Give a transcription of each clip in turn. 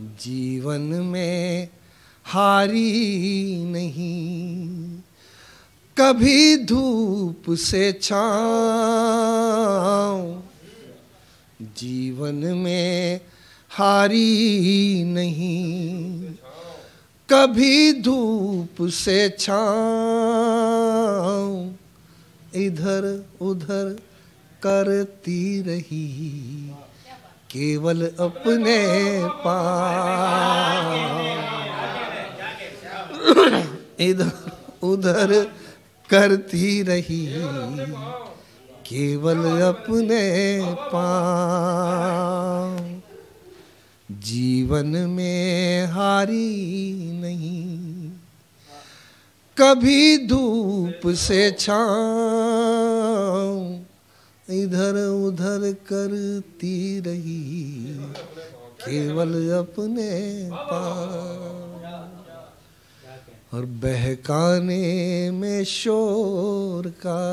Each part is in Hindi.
जीवन में हारी नहीं, कभी धूप से छाँव। जीवन में हारी नहीं, कभी धूप से छाँव। इधर उधर करती रही, केवल अपने पाँव। इधर उधर करती रही, केवल अपने पाँव। जीवन में हारी नहीं, कभी धूप से छाँव। इधर उधर करती रही, केवल अपने पाँव। और बहकाने में शोर का,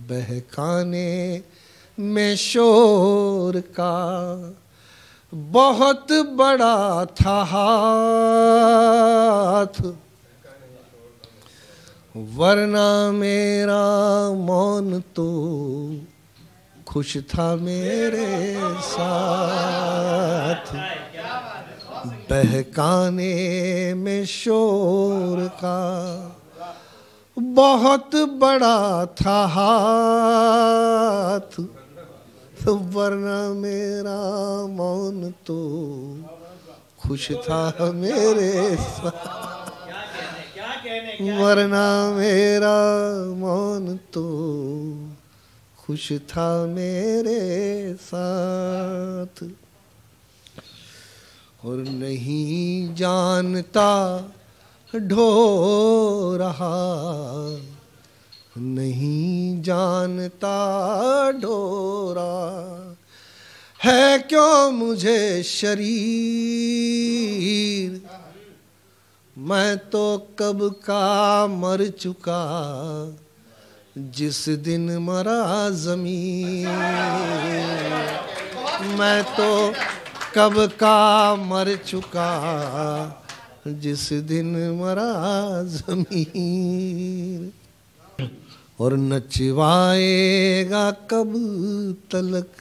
बहकाने में शोर का बहुत बड़ा था हाथ, वरना मेरा मौन तो खुश था मेरे साथ। बहकाने में शोर का बहुत बड़ा था हाथ, वरना मेरा मौन तो खुश था मेरे साथ। वरना मेरा मौन तो खुश था मेरे साथ। और नहीं जानता ढो रहा, नहीं जानता ढोरा है क्यों मुझे शरीर। मैं तो कब का मर चुका, जिस दिन मरा ज़मीन। मैं तो कब का मर चुका, जिस दिन मरा ज़मीन। और नचवाएगा कब तलक,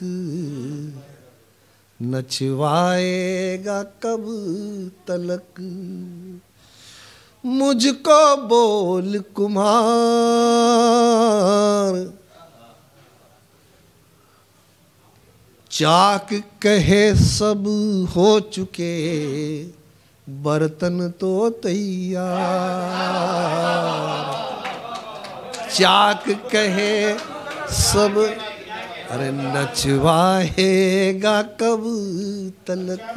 नचवाएगा कब तलक मुझको बोल कुम्हार। चाक कहे सब हो चुके, बर्तन तो तैयार। चाक कहे सब, अरे नचवाएगा कब तलक,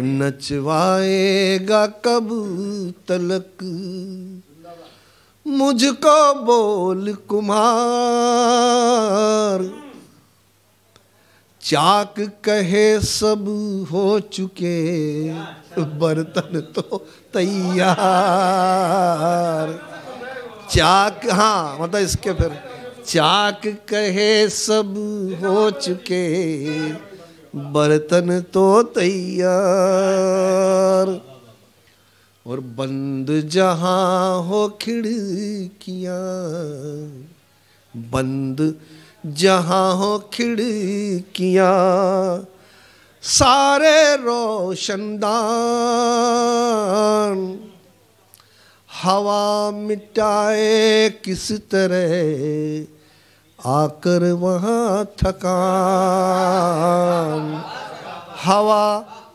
नचवाएगा कब तलक मुझको बोल कुम्हार। चाक कहे सब हो चुके, बर्तन तो तैयार। चाक, हाँ मतलब इसके फिर, चाक कहे सब हो चुके, बर्तन तो तैयार। और बंद जहां हो खिड़कियां, बंद जहां हो खिड़कियां, सारे रोशनदान। हवा मिटाए किस तरह आकर वहाँ थकान। हवा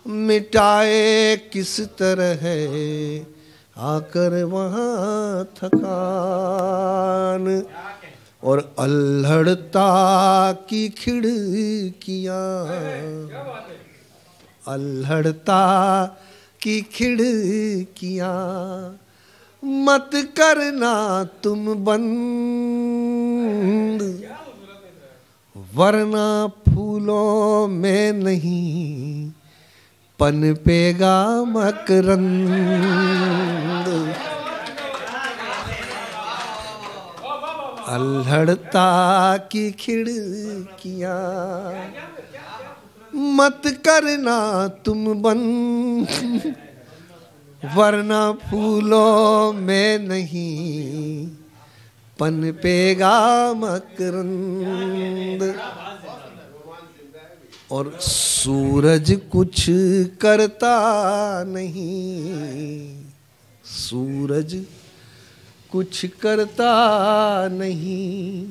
मिटाए किस तरह आकर वहाँ थकान। और अल्हड़ता की खिड़कियाँ, अल्हड़ता की खिड़कियाँ मत करना तुम बंद, वरना फूलों में नहीं पनपेगा मकरंद। अल्हड़ता की खिड़कियां, मत करना तुम बंद, वरना फूलों में नहीं पनपेगा मकरंद। और सूरज कुछ करता नहीं, सूरज कुछ करता नहीं,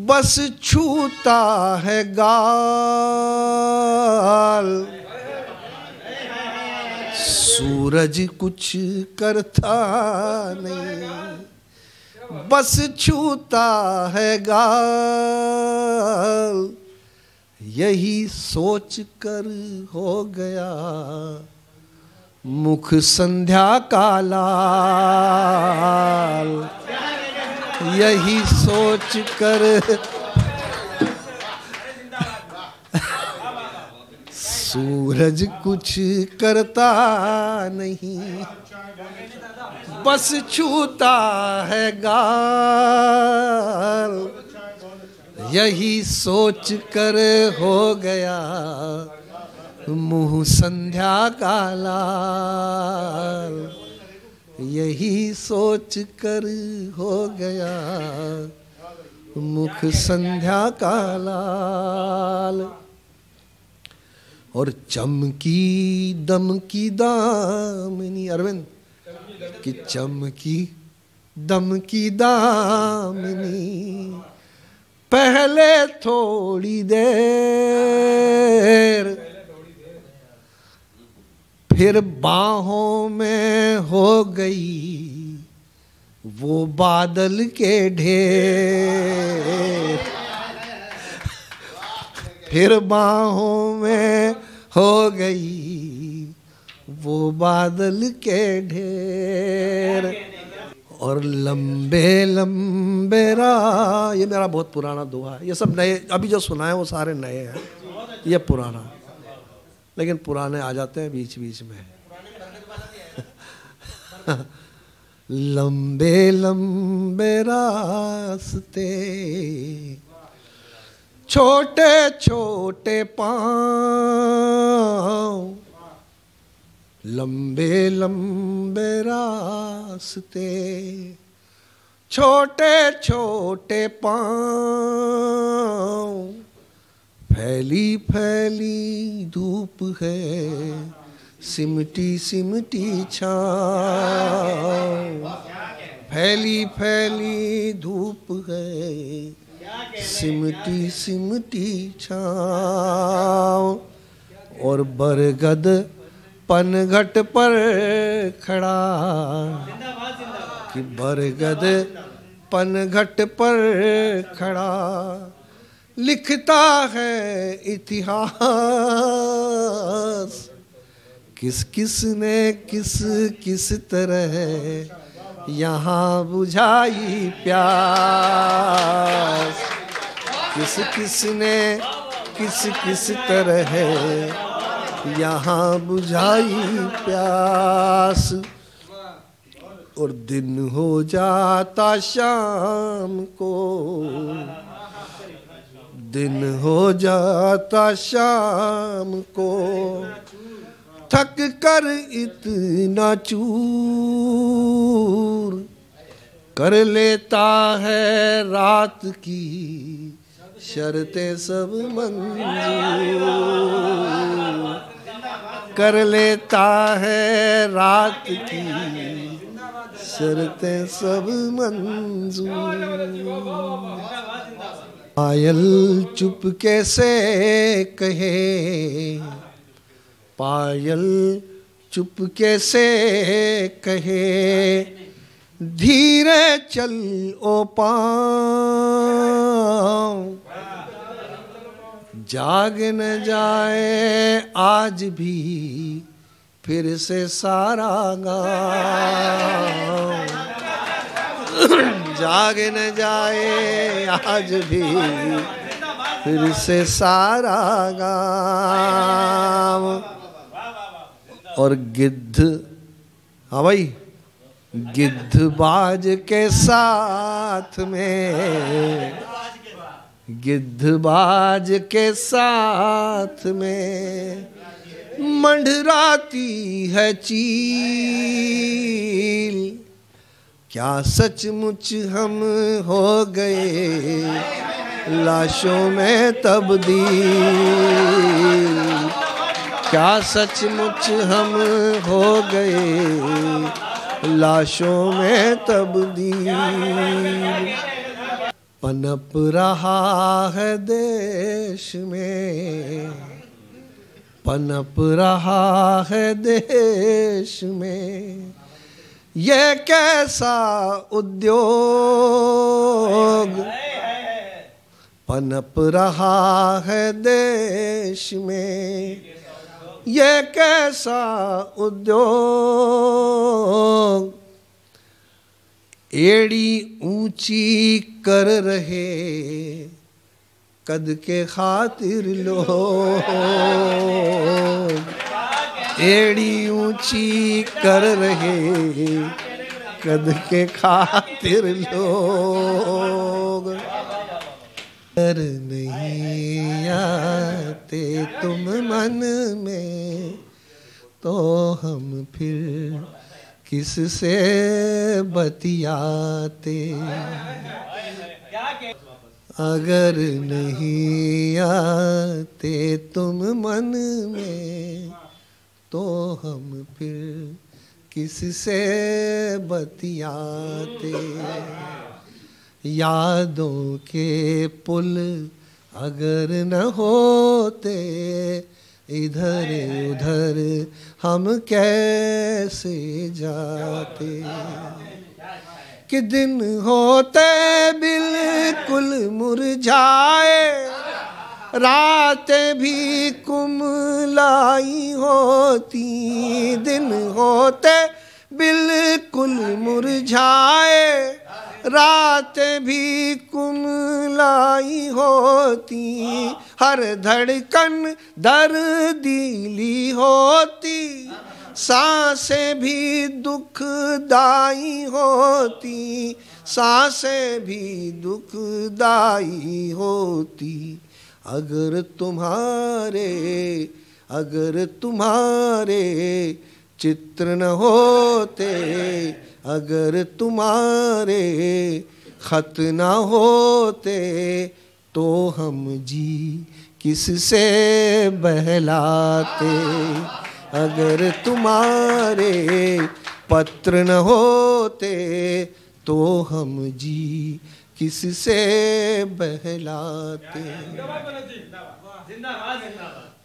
बस छूता है गाल। सूरज कुछ करता नहीं, बस छूता है गाल। यही सोच कर हो गया मुख संध्या का लाल। यही सोच कर सूरज कुछ करता नहीं, बस छूता है गाल। यही सोच कर हो गया मुँह संध्या का लाल। यही सोच कर हो गया मुख संध्या का लाल। और चमकी दमकी दामिनी, अरविंद कि चमकी दमकी दामिनी, पहले थोड़ी देर फिर बाहों में हो गई वो बादल के ढेर। फिर बाहों में हो गई वो बादल के ढेर। और लंबे लंबे राह, ये मेरा बहुत पुराना दुआ है। ये सब नए, अभी जो सुना है वो सारे नए हैं, ये पुराना, लेकिन पुराने आ जाते हैं बीच बीच में। लंबे लंबे रास्ते, छोटे छोटे पाँव, लंबे लंबे रास्ते, छोटे छोटे पाँव, फैली फैली धूप है, सिमटी सिमटी छाँव। फैली फैली धूप है, सिमटी सिमटी छाँव। और बरगद पनघट पर खड़ा, कि बरगद पनघट पर खड़ा, लिखता है इतिहास। किस किस ने किस किस तरह यहाँ बुझाई प्यास। किस किस ने किस किस तरह यहाँ बुझाई प्यास। और दिन हो जाता शाम को, दिन हो जाता शाम को, थक कर इतना चूर कर लेता है रात की शर्तें सब मंजूर। कर लेता है रात की शर्तें सब मंजूर। पायल चुपके से कहे, पायल चुपके से कहे, धीरे चल ओ पाँव। जाग न जाए आज भी फिर से सारा गाँव। जाग न जाए आज भी फिर से सारा गाँव। और गिद्ध, हाँ भाई, गिद्धबाज के साथ में, गिद्धबाज के साथ में मंडराती है चील। क्या सचमुच हम हो गए लाशों में तब्दील? क्या सचमुच हम हो गए लाशों में तब्दील? पनप रहा है देश में, पनप रहा है देश में ये कैसा उद्योग? पनप रहा है देश में ये कैसा उद्योग? एड़ी ऊंची कर रहे कद के खातिर लोग, एड़ी ऊंची कर रहे कद के खातिर लोग। डर नहीं आते तुम मन में तो हम फिर किससे बतियाते? अगर नहीं आते तुम मन में तो हम फिर किससे बतियाते? यादों के पुल अगर न होते इधर उधर हम कैसे जाते? कि दिन होते बिल्कुल मुरझाए, रातें भी कुमलाई होती। दिन होते बिल्कुल मुरझाए, रातें भी कुमलाई होती। हर धड़कन दर्दीली होती, सांसें भी दुखदाई होती, सांसें भी दुखदाई होती। अगर तुम्हारे चित्र न होते, अगर तुम्हारे खत न होते तो हम जी किससे बहलाते? अगर तुम्हारे पत्र न होते तो हम जी किससे बहलाते?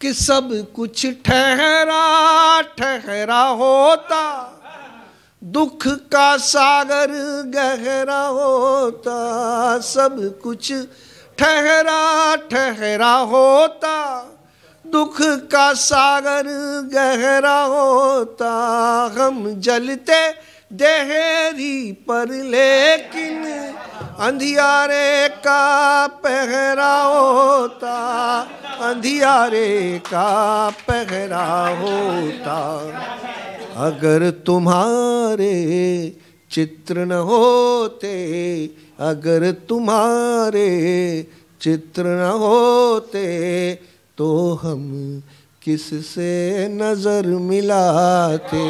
कि सब कुछ ठहरा ठहरा होता, दुख का सागर गहरा होता। सब कुछ ठहरा ठहरा होता, दुख का सागर गहरा होता। हम जलते देहरी पर लेकिन अंधियारे का पहरा होता, अंधियारे का पहरा होता। अगर तुम्हारे चित्र न होते, अगर तुम्हारे चित्र न होते तो हम किससे नजर मिलाते?